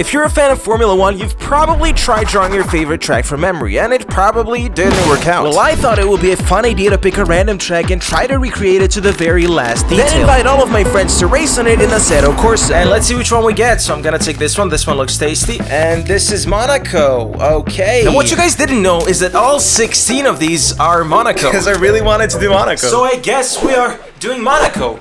If you're a fan of Formula 1, you've probably tried drawing your favorite track from memory, and it probably didn't work out. Well, I thought it would be a fun idea to pick a random track and try to recreate it to the very last detail. Then invite all of my friends to race on it in Assetto Corsa. And let's see which one we get. So I'm gonna take this one. This one looks tasty. And this is Monaco. Okay. And what you guys didn't know is that all 16 of these are Monaco. Because I really wanted to do Monaco. So I guess we are doing Monaco.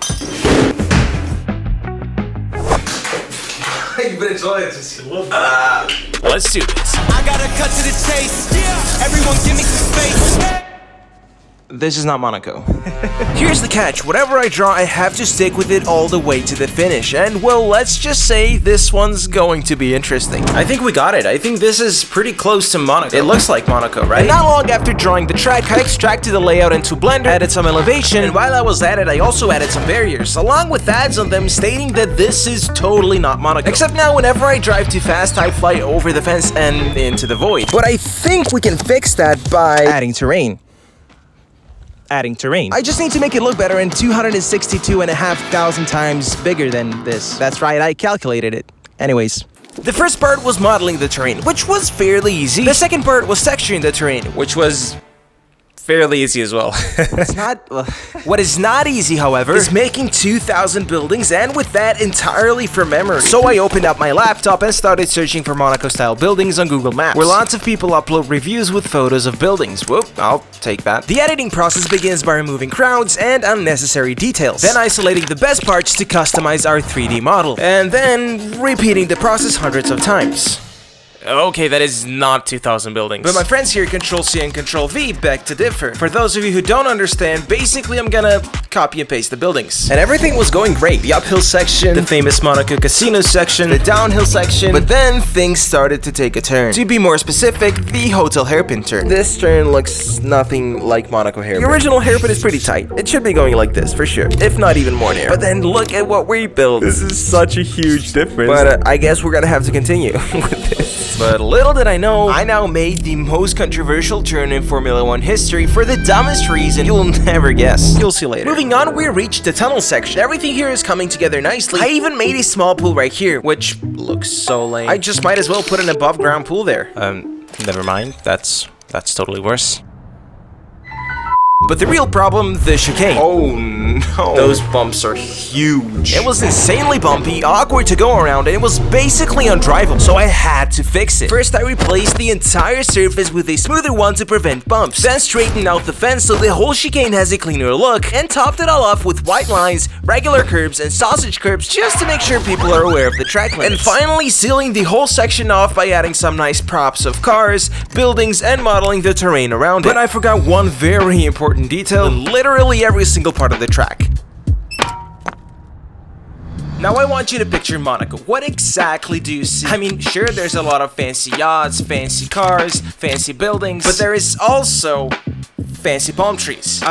You better enjoy it just a little bit. Let's do this. I gotta cut to the chase. Yeah. Everyone give me some space. This is not Monaco. Here's the catch. Whatever I draw, I have to stick with it all the way to the finish. And well, let's just say this one's going to be interesting. I think we got it. I think this is pretty close to Monaco. It looks like Monaco, right? And not long after drawing the track, I extracted the layout into Blender, added some elevation, and while I was at it, I also added some barriers, along with ads on them stating that this is totally not Monaco. Except now, whenever I drive too fast, I fly over the fence and into the void. But I think we can fix that by adding terrain. I just need to make it look better and 262,500 times bigger than this. That's right, I calculated it. Anyways. The first part was modeling the terrain, which was fairly easy. The second part was texturing the terrain, which was fairly easy as well. It's not... What is not easy, however, is making 2,000 buildings, and with that, entirely from memory. So I opened up my laptop and started searching for Monaco-style buildings on Google Maps, where lots of people upload reviews with photos of buildings. Whoop, I'll take that. The editing process begins by removing crowds and unnecessary details, then isolating the best parts to customize our 3D model, and then repeating the process hundreds of times. Okay, that is not 2,000 buildings. But my friends here, Control-C and Control-V, beg to differ. For those of you who don't understand, basically I'm gonna copy and paste the buildings. And everything was going great. The uphill section, the famous Monaco casino section, the downhill section, but then things started to take a turn. To be more specific, the hotel hairpin turn. This turn looks nothing like Monaco hairpin. The original hairpin is pretty tight. It should be going like this, for sure, if not even more narrow. But then look at what we built. This is such a huge difference. But I guess we're gonna have to continue with this. But little did I know, I now made the most controversial turn in Formula 1 history for the dumbest reason you'll never guess. You'll see later. Moving on, we reached the tunnel section. Everything here is coming together nicely. I even made a small pool right here, which looks so lame. I just might as well put an above ground pool there. Never mind. That's totally worse. But the real problem, the chicane. Oh no. Those bumps are huge. It was insanely bumpy, awkward to go around, and it was basically undrivable, so I had to fix it. First, I replaced the entire surface with a smoother one to prevent bumps, then straightened out the fence so the whole chicane has a cleaner look, and topped it all off with white lines, regular curbs, and sausage curbs just to make sure people are aware of the track limits. And finally, sealing the whole section off by adding some nice props of cars, buildings, and modeling the terrain around it. But I forgot one very important detail in literally every single part of the track. Now I want you to picture Monaco. What exactly do you see? I mean, sure, there's a lot of fancy yachts, fancy cars, fancy buildings, but there is also fancy palm trees.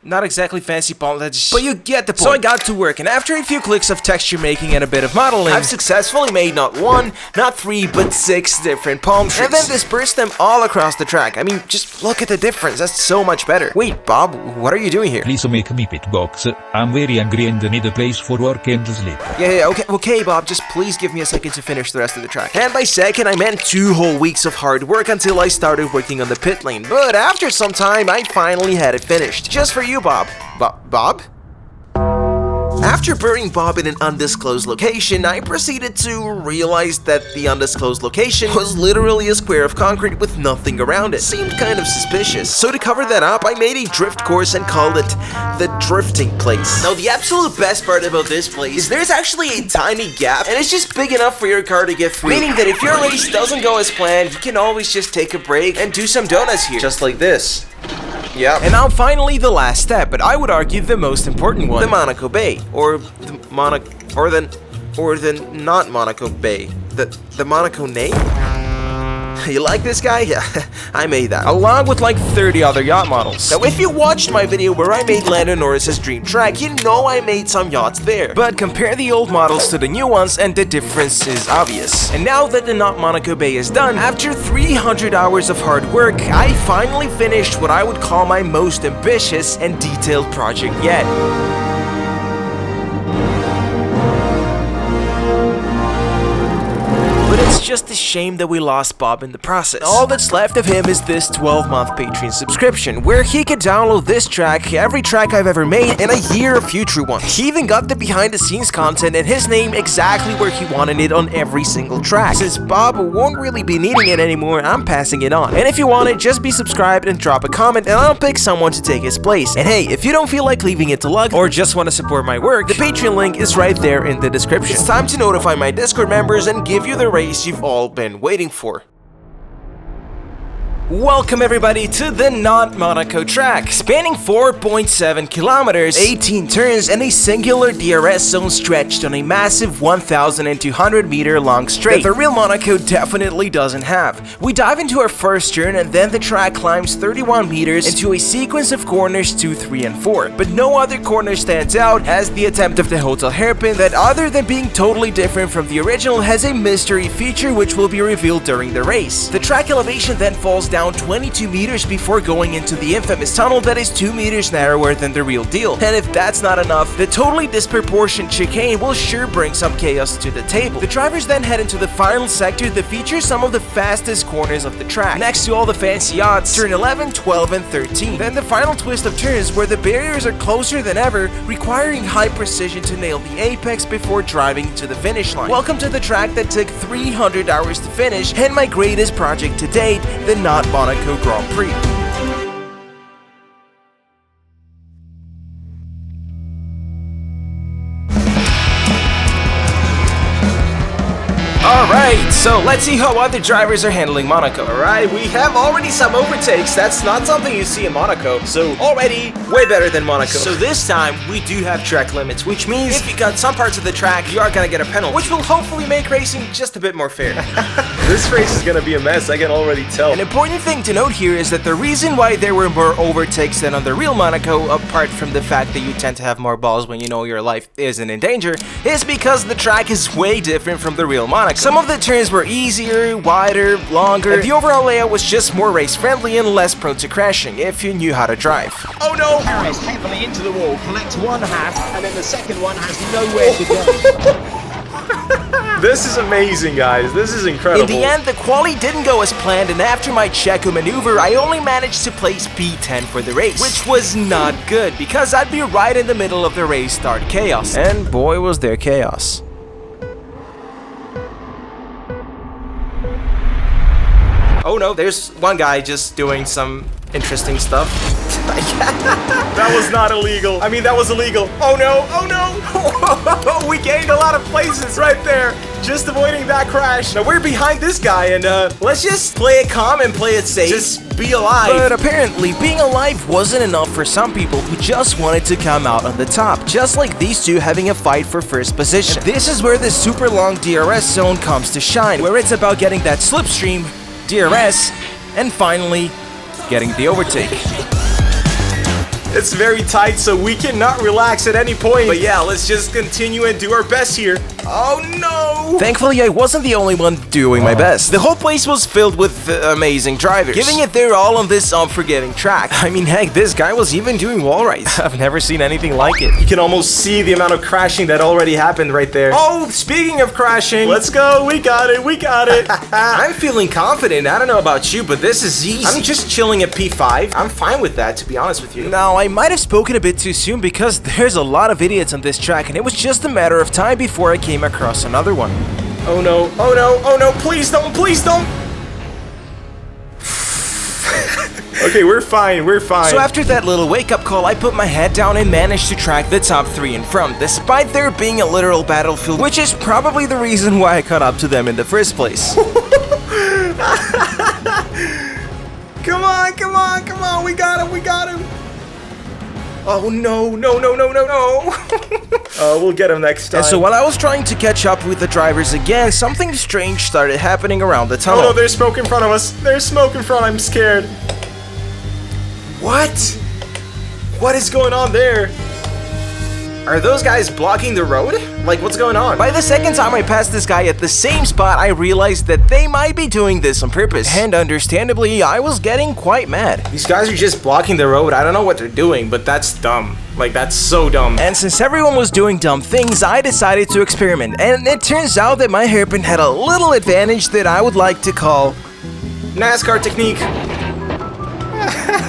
Not exactly fancy palm, but you get the point. So I got to work, and after a few clicks of texture making and a bit of modeling, I've successfully made not one, not three, but 6 different palm trees. And then dispersed them all across the track. I mean, just look at the difference. That's so much better. Wait, Bob, what are you doing here? Please make me pit box. I'm very angry and need a place for work and sleep. Yeah, okay, Bob, just please give me a second to finish the rest of the track. And by second, I meant 2 whole weeks of hard work until I started working on the pit lane. But after some time, I finally had it finished. Just for you, Bob. Bob? After burying Bob in an undisclosed location, I proceeded to realize that the undisclosed location was literally a square of concrete with nothing around it. Seemed kind of suspicious. So to cover that up, I made a drift course and called it the drifting place. Now the absolute best part about this place is there's actually a tiny gap, and it's just big enough for your car to get through. Meaning that if your race doesn't go as planned, you can always just take a break and do some donuts here. Just like this. Yep. And now finally the last step, but I would argue the most important one. The Monaco Bay. Or the not Monaco Bay. The Monaco name? You like this guy? Yeah, I made that. Along with like 30 other yacht models. Now if you watched my video where I made Lando Norris's dream track, you know I made some yachts there. But compare the old models to the new ones and the difference is obvious. And now that the Not Monaco Bay is done, after 300 hours of hard work, I finally finished what I would call my most ambitious and detailed project yet. shame that we lost Bob in the process. All that's left of him is this 12-month Patreon subscription, where he could download this track, every track I've ever made, and a year of future ones. He even got the behind-the-scenes content and his name exactly where he wanted it on every single track. Since Bob won't really be needing it anymore, I'm passing it on. And if you want it, just be subscribed and drop a comment, and I'll pick someone to take his place. And hey, if you don't feel like leaving it to luck, or just want to support my work, the Patreon link is right there in the description. It's time to notify my Discord members and give you the race you've all been waiting for. Welcome everybody to the Not Monaco track, spanning 4.7 kilometers, 18 turns, and a singular DRS zone stretched on a massive 1,200 meter long straight that the real Monaco definitely doesn't have. We dive into our first turn and then the track climbs 31 meters into a sequence of corners 2, 3, and 4. But no other corner stands out as the attempt of the hotel hairpin that, other than being totally different from the original, has a mystery feature which will be revealed during the race. The track elevation then falls down 22 meters before going into the infamous tunnel that is 2 meters narrower than the real deal. And if that's not enough, the totally disproportionate chicane will sure bring some chaos to the table. The drivers then head into the final sector that features some of the fastest corners of the track, next to all the fancy yachts, turn 11, 12, and 13. Then the final twist of turns where the barriers are closer than ever, requiring high precision to nail the apex before driving to the finish line. Welcome to the track that took 300 hours to finish, and my greatest project to date, the Not Monaco Grand Prix. Alright, so let's see how other drivers are handling Monaco. Alright, we have already some overtakes. That's not something you see in Monaco. So already way better than Monaco. So this time we do have track limits, which means if you cut some parts of the track, you are gonna get a penalty, which will hopefully make racing just a bit more fair. This race is gonna be a mess, I can already tell. An important thing to note here is that the reason why there were more overtakes than on the real Monaco, apart from the fact that you tend to have more balls when you know your life isn't in danger, is because the track is way different from the real Monaco. Some of the turns were easier, wider, longer, and the overall layout was just more race-friendly and less prone to crashing, if you knew how to drive. Oh no! Harris heavily into the wall, collects one half, and then the second one has nowhere to go. This is amazing, guys. This is incredible. In the end, the quali didn't go as planned, and after my Checo maneuver, I only managed to place P10 for the race, which was not good, because I'd be right in the middle of the race start chaos. And boy, was there chaos. Oh no, there's one guy just doing some interesting stuff. That was not illegal. I mean, that was illegal. Oh no, oh no! We gained a lot of places right there. Just avoiding that crash. Now we're behind this guy and let's just play it calm and play it safe. just be alive. But apparently, being alive wasn't enough for some people who just wanted to come out on the top. Just like these two having a fight for first position. And this is where the super long DRS zone comes to shine, where it's about getting that slipstream, DRS, and finally, getting the overtake. It's very tight, so we cannot relax at any point. But yeah, let's just continue and do our best here. Oh no! Thankfully, I wasn't the only one doing my best. The whole place was filled with amazing drivers, giving it their all on this unforgiving track. I mean, heck, this guy was even doing wall rides. I've never seen anything like it. You can almost see the amount of crashing that already happened right there. Oh, speaking of crashing, let's go. We got it. We got it. I'm feeling confident. I don't know about you, but this is easy. I'm just chilling at P5. I'm fine with that, to be honest with you. Now, I might have spoken a bit too soon because there's a lot of idiots on this track, and it was just a matter of time before I came across another one. Oh no, oh no, oh no, please don't, please don't! Okay, we're fine, we're fine. So after that little wake-up call, I put my head down and managed to track the top 3 in front, despite there being a literal battlefield, which is probably the reason why I caught up to them in the first place. Come on, come on, come on, we got him, we got him! Oh no, no, no, no, no, no! We'll get him next time. And so while I was trying to catch up with the drivers again, something strange started happening around the tunnel. Oh no, there's smoke in front of us. There's smoke in front, I'm scared. What? What is going on there? Are those guys blocking the road? Like, what's going on? By the second time I passed this guy at the same spot, I realized that they might be doing this on purpose. And understandably, I was getting quite mad. These guys are just blocking the road. I don't know what they're doing, but that's dumb. Like, that's so dumb. And since everyone was doing dumb things, I decided to experiment. And it turns out that my hairpin had a little advantage that I would like to call NASCAR technique.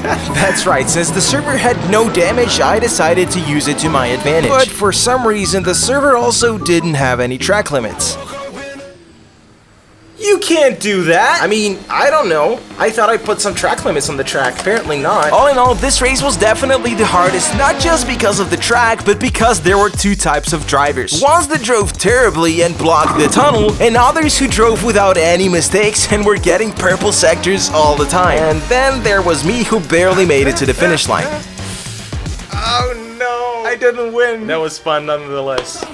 That's right, since the server had no damage, I decided to use it to my advantage. But for some reason, the server also didn't have any track limits. You can't do that! I mean, I don't know. I thought I put some track limits on the track. Apparently not. All in all, this race was definitely the hardest, not just because of the track, but because there were two types of drivers. Ones that drove terribly and blocked the tunnel, and others who drove without any mistakes and were getting purple sectors all the time. And then there was me who barely made it to the finish line. Oh no! I didn't win. That was fun nonetheless.